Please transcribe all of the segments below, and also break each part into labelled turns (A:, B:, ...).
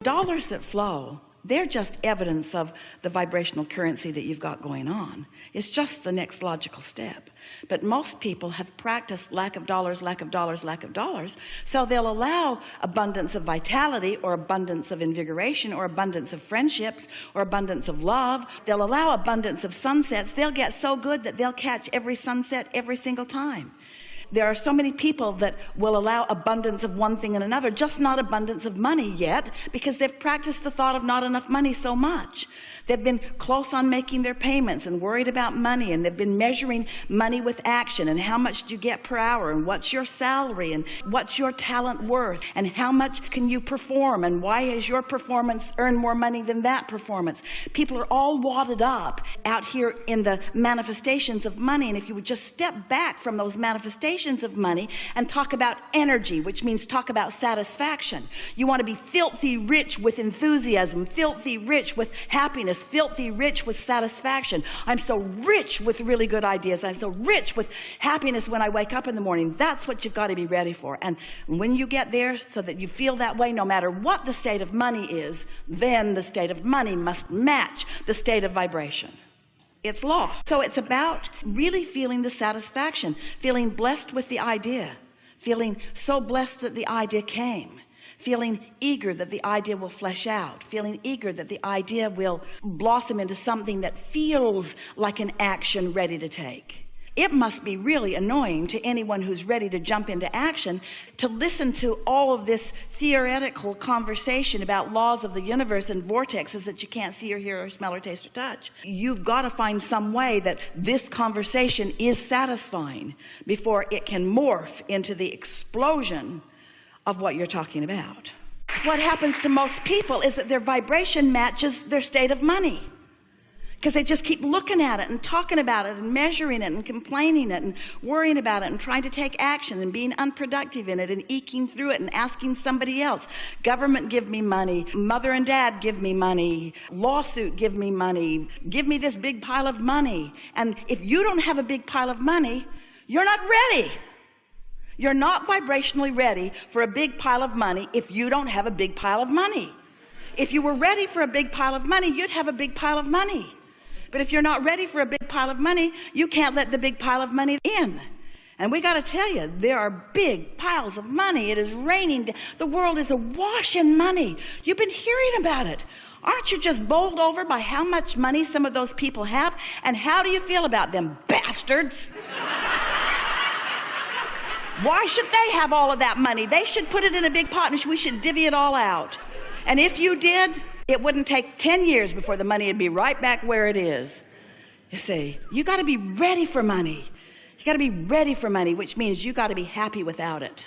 A: Dollars that flow, they're just evidence of the vibrational currency that you've got going on. It's just the next logical step. But most people have practiced lack of dollars, lack of dollars, lack of dollars. So they'll allow abundance of vitality, or abundance of invigoration, or abundance of friendships, or abundance of love. They'll allow abundance of sunsets. They'll get so good that they'll catch every sunset every single time. There are so many people that will allow abundance of one thing and another, just not abundance of money yet, because they've practiced the thought of not enough money so much. They've been close on making their payments and worried about money, and they've been measuring money with action, and how much do you get per hour, and what's your salary, and what's your talent worth, and how much can you perform, and why is your performance earn more money than that performance. People are all wadded up out here in the manifestations of money, and if you would just step back from those manifestations of money and talk about energy, which means talk about satisfaction. You want to be filthy rich with enthusiasm, filthy rich with happiness, filthy rich with satisfaction. I'm so rich with really good ideas. I'm so rich with happiness when I wake up in the morning. That's what you've got to be ready for. And when you get there, so that you feel that way, no matter what the state of money is, then the state of money must match the state of vibration. It's law. So it's about really feeling the satisfaction, feeling blessed with the idea, feeling so blessed that the idea came, feeling eager that the idea will flesh out, feeling eager that the idea will blossom into something that feels like an action ready to take. It must be really annoying to anyone who's ready to jump into action to listen to all of this theoretical conversation about laws of the universe and vortexes that you can't see or hear or smell or taste or touch. You've got to find some way that this conversation is satisfying before it can morph into the explosion of what you're talking about. What happens to most people is that their vibration matches their state of money, because they just keep looking at it and talking about it and measuring it and complaining it and worrying about it and trying to take action and being unproductive in it and eking through it and asking somebody else. Government, give me money. Mother and dad, give me money. Lawsuit, give me money. Give me this big pile of money. And if you don't have a big pile of money, you're not ready. You're not vibrationally ready for a big pile of money if you don't have a big pile of money. If you were ready for a big pile of money, you'd have a big pile of money. But if you're not ready for a big pile of money, you can't let the big pile of money in. And we got to tell you, there are big piles of money. It is raining. The world is awash in money. You've been hearing about it. Aren't you just bowled over by how much money some of those people have? And how do you feel about them bastards? Why should they have all of that money? They should put it in a big pot and we should divvy it all out. And if you did, it wouldn't take 10 years before the money would be right back where it is. You see, you got to be ready for money. You got to be ready for money, which means you got to be happy without it,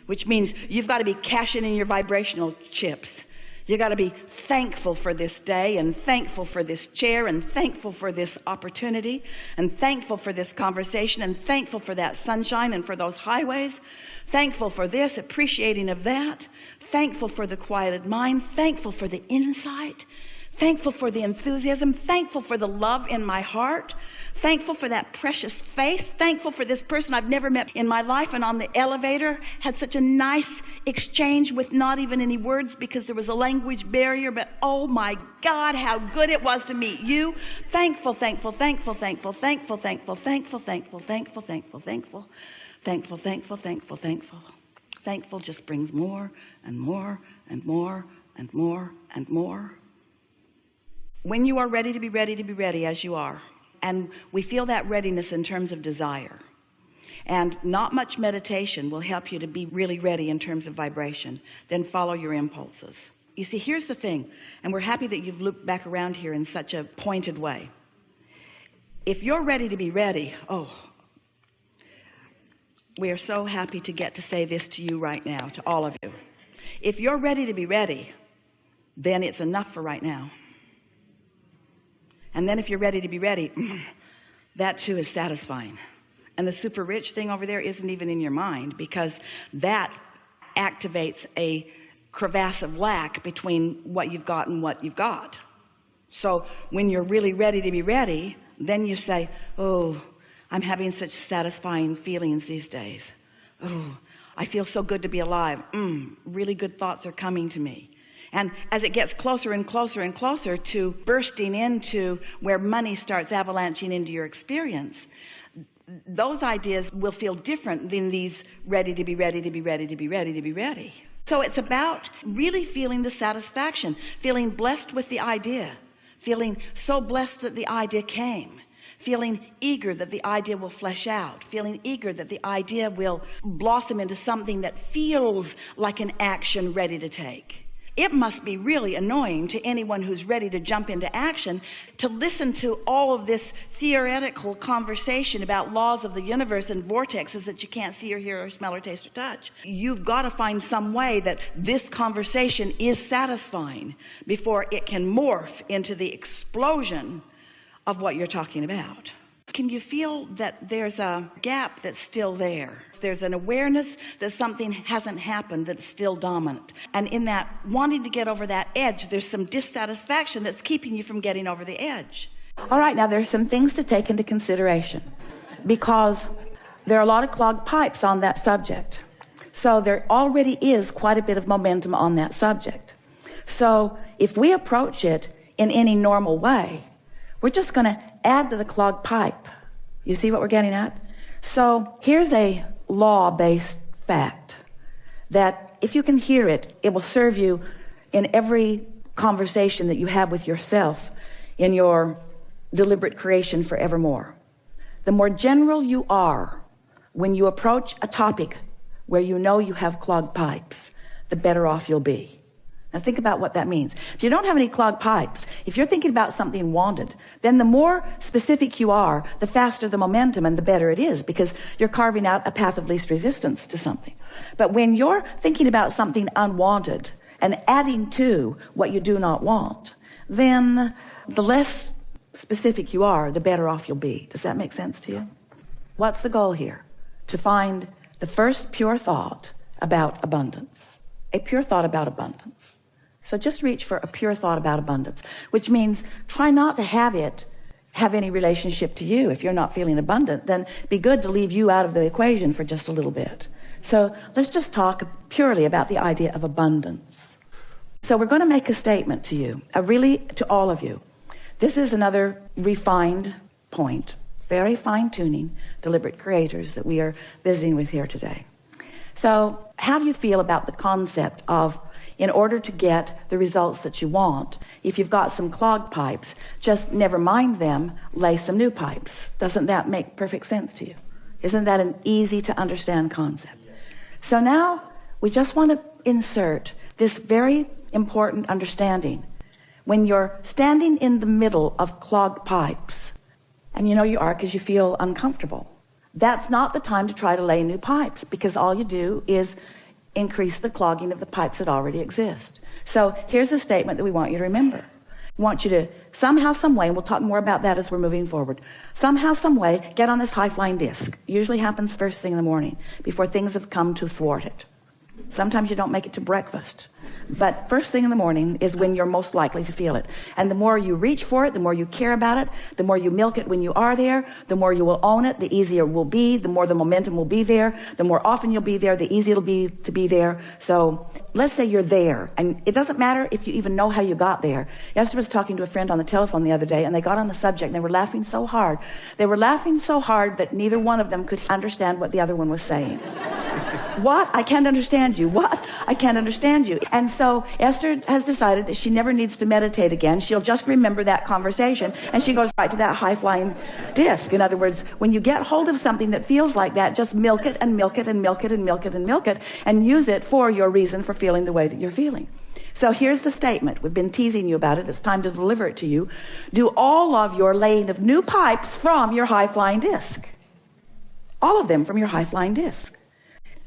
A: which means you've got to be cashing in your vibrational chips. You got to be thankful for this day, and thankful for this chair, and thankful for this opportunity, and thankful for this conversation, and thankful for that sunshine and for those highways, thankful for this, appreciating of that, thankful for the quieted mind, thankful for the insight, thankful for the enthusiasm, thankful for the love in my heart, thankful for that precious face, thankful for this person I've never met in my life, and on the elevator had such a nice exchange with not even any words because there was a language barrier, but oh my God, how good it was to meet you. Thankful, thankful, thankful, thankful, thankful, thankful, thankful, thankful, thankful, thankful, thankful, thankful, thankful, thankful, thankful. Thankful just brings more and more and more and more and more. When you are ready to be ready to be ready, as you are, and we feel that readiness in terms of desire, and not much meditation will help you to be really ready in terms of vibration, then follow your impulses. You see, here's the thing, and we're happy that you've looped back around here in such a pointed way. If you're ready to be ready, oh, we are so happy to get to say this to you right now, to all of you. If you're ready to be ready, then it's enough for right now. And then if you're ready to be ready, that too is satisfying. And the super rich thing over there isn't even in your mind, because that activates a crevasse of lack between what you've got and what you've got. So when you're really ready to be ready, then you say, oh, I'm having such satisfying feelings these days. Oh, I feel so good to be alive. Really good thoughts are coming to me. And as it gets closer and closer and closer to bursting into where money starts avalanching into your experience, those ideas will feel different than these ready to be ready to be ready to be ready to be ready. So it's about really feeling the satisfaction, feeling blessed with the idea, feeling so blessed that the idea came, feeling eager that the idea will flesh out, feeling eager that the idea will blossom into something that feels like an action ready to take. It must be really annoying to anyone who's ready to jump into action to listen to all of this theoretical conversation about laws of the universe and vortexes that you can't see or hear or smell or taste or touch. You've got to find some way that this conversation is satisfying before it can morph into the explosion of what you're talking about. Can you feel that there's a gap that's still there? There's an awareness that something hasn't happened that's still dominant. And in that wanting to get over that edge, there's some dissatisfaction that's keeping you from getting over the edge. All right, now there's some things to take into consideration because there are a lot of clogged pipes on that subject. So there already is quite a bit of momentum on that subject. So if we approach it in any normal way, we're just going to add to the clogged pipe. You see what we're getting at? So here's a law-based fact that if you can hear it, it will serve you in every conversation that you have with yourself in your deliberate creation forevermore. The more general you are when you approach a topic where you know you have clogged pipes, the better off you'll be. Now think about what that means. If you don't have any clogged pipes, if you're thinking about something wanted, then the more specific you are, the faster the momentum and the better it is, because you're carving out a path of least resistance to something. But when you're thinking about something unwanted and adding to what you do not want, then the less specific you are, the better off you'll be. Does that make sense to you? What's the goal here? To find the first pure thought about abundance. A pure thought about abundance. So just reach for a pure thought about abundance, which means try not to have it have any relationship to you. If you're not feeling abundant, then be good to leave you out of the equation for just a little bit. So let's just talk purely about the idea of abundance. So we're going to make a statement to you, really to all of you. This is another refined point, very fine-tuning, deliberate creators that we are visiting with here today. So how do you feel about the concept of, in order to get the results that you want, if you've got some clogged pipes, just never mind them, lay some new pipes? Doesn't that make perfect sense to you? Isn't that an easy to understand concept? So now we just want to insert this very important understanding. When you're standing in the middle of clogged pipes, and you know you are because you feel uncomfortable, that's not the time to try to lay new pipes, because all you do is increase the clogging of the pipes that already exist. So here's a statement that we want you to remember. We want you to somehow, some way, and we'll talk more about that as we're moving forward, somehow, some way, get on this high-flying disc. Usually happens first thing in the morning, before things have come to thwart it. Sometimes you don't make it to breakfast. But first thing in the morning is when you're most likely to feel it. And the more you reach for it, the more you care about it, the more you milk it when you are there, the more you will own it, the easier it will be, the more the momentum will be there, the more often you'll be there, the easier it'll be to be there. So let's say you're there, and it doesn't matter if you even know how you got there. Yesterday I was talking to a friend on the telephone the other day, and they got on the subject, and they were laughing so hard. They were laughing so hard that neither one of them could understand what the other one was saying. What? I can't understand you. What? I can't understand you. And so Esther has decided that she never needs to meditate again. She'll just remember that conversation, and she goes right to that high-flying disc. In other words, when you get hold of something that feels like that, just milk it and milk it and milk it and milk it and milk it, and use it for your reason for feeling the way that you're feeling. So here's the statement. We've been teasing you about it. It's time to deliver it to you. Do all of your laying of new pipes from your high-flying disc. All of them from your high-flying disc.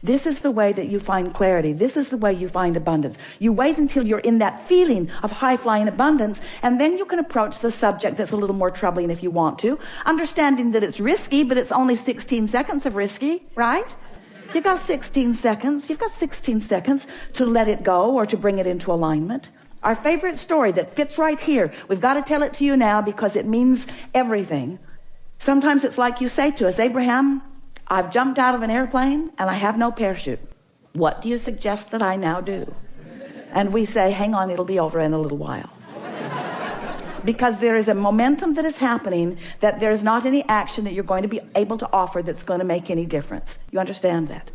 A: This is the way that you find clarity. This is the way you find abundance. You wait until you're in that feeling of high-flying abundance, and then you can approach the subject that's a little more troubling if you want to, understanding that it's risky, but it's only 16 seconds of risky, right? You've got 16 seconds. You've got 16 seconds to let it go or to bring it into alignment. Our favorite story that fits right here. We've got to tell it to you now because it means everything. Sometimes it's like you say to us, Abraham, I've jumped out of an airplane and I have no parachute. What do you suggest that I now do? And we say, hang on, it'll be over in a little while. Because there is a momentum that is happening, that there's not any action that you're going to be able to offer that's going to make any difference. You understand that?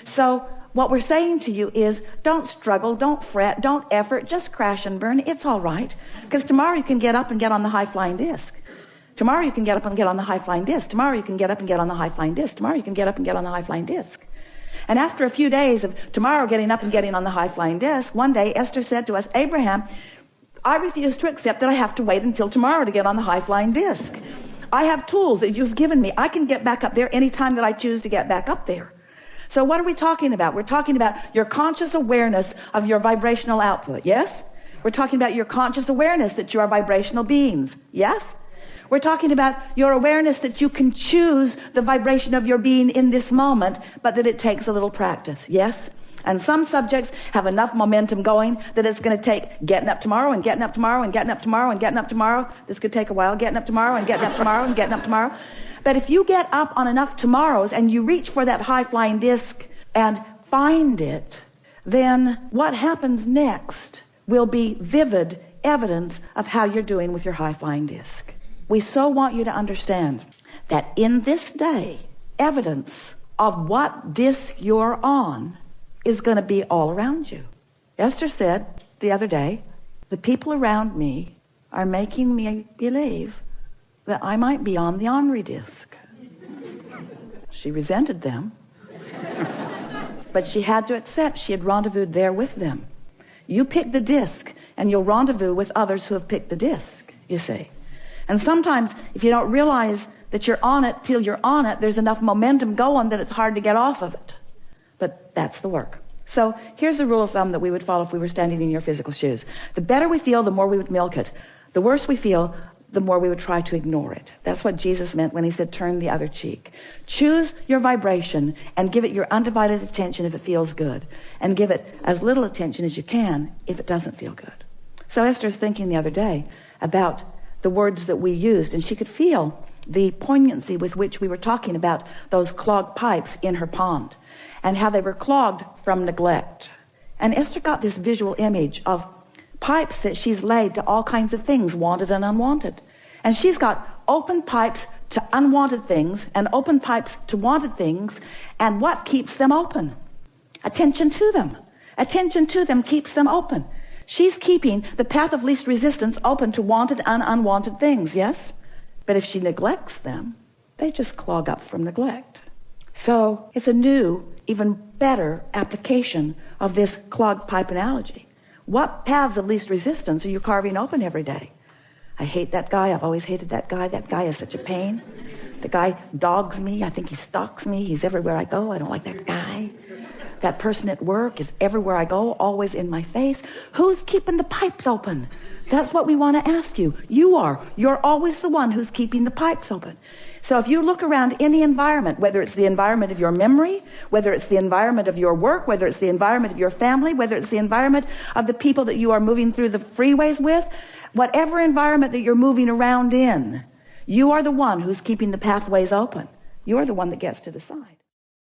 A: So what we're saying to you is, don't struggle, don't fret, don't effort, just crash and burn. It's all right. Because tomorrow you can get up and get on the high-flying disc. Tomorrow you can get up and get on the high-flying disc. Tomorrow you can get up and get on the high-flying disc. Tomorrow you can get up and get on the high-flying disc. And after a few days of tomorrow getting up and getting on the high-flying disc, one day Esther said to us, Abraham, I refuse to accept that I have to wait until tomorrow to get on the high-flying disc. I have tools that you've given me. I can get back up there anytime that I choose to get back up there. So what are we talking about? We're talking about your conscious awareness of your vibrational output, yes? We're talking about your conscious awareness that you are vibrational beings, yes? We're talking about your awareness that you can choose the vibration of your being in this moment, but that it takes a little practice, yes? And some subjects have enough momentum going that it's going to take getting up tomorrow and getting up tomorrow and getting up tomorrow and getting up tomorrow. This could take a while, getting up tomorrow and getting up tomorrow and getting up tomorrow. But if you get up on enough tomorrows and you reach for that high-flying disc and find it, then what happens next will be vivid evidence of how you're doing with your high-flying disc. We so want you to understand that in this day, evidence of what disc you're on is going to be all around you. Esther said the other day, the people around me are making me believe that I might be on the Henri disc. She resented them, but she had to accept she had rendezvoused there with them. You pick the disc and you'll rendezvous with others who have picked the disc, you see. And sometimes if you don't realize that you're on it till you're on it, there's enough momentum going that it's hard to get off of it. But that's the work. So here's the rule of thumb that we would follow if we were standing in your physical shoes. The better we feel, the more we would milk it. The worse we feel, the more we would try to ignore it. That's what Jesus meant when he said, turn the other cheek. Choose your vibration and give it your undivided attention if it feels good. And give it as little attention as you can if it doesn't feel good. So Esther's thinking the other day about the words that we used, and she could feel the poignancy with which we were talking about those clogged pipes in her pond and how they were clogged from neglect. And Esther got this visual image of pipes that she's laid to all kinds of things, wanted and unwanted. And she's got open pipes to unwanted things and open pipes to wanted things. And what keeps them open? Attention to them. Attention to them keeps them open. She's keeping the path of least resistance open to wanted and unwanted things, yes? But if she neglects them, they just clog up from neglect. So it's a new, even better application of this clogged pipe analogy. What paths of least resistance are you carving open every day? I hate that guy. I've always hated that guy. That guy is such a pain. The guy dogs me. I think he stalks me. He's everywhere I go. I don't like that guy. That person at work is everywhere I go, always in my face. Who's keeping the pipes open? That's what we want to ask you. You are. You're always the one who's keeping the pipes open. So if you look around any environment, whether it's the environment of your memory, whether it's the environment of your work, whether it's the environment of your family, whether it's the environment of the people that you are moving through the freeways with, whatever environment that you're moving around in, you are the one who's keeping the pathways open. You're the one that gets to decide.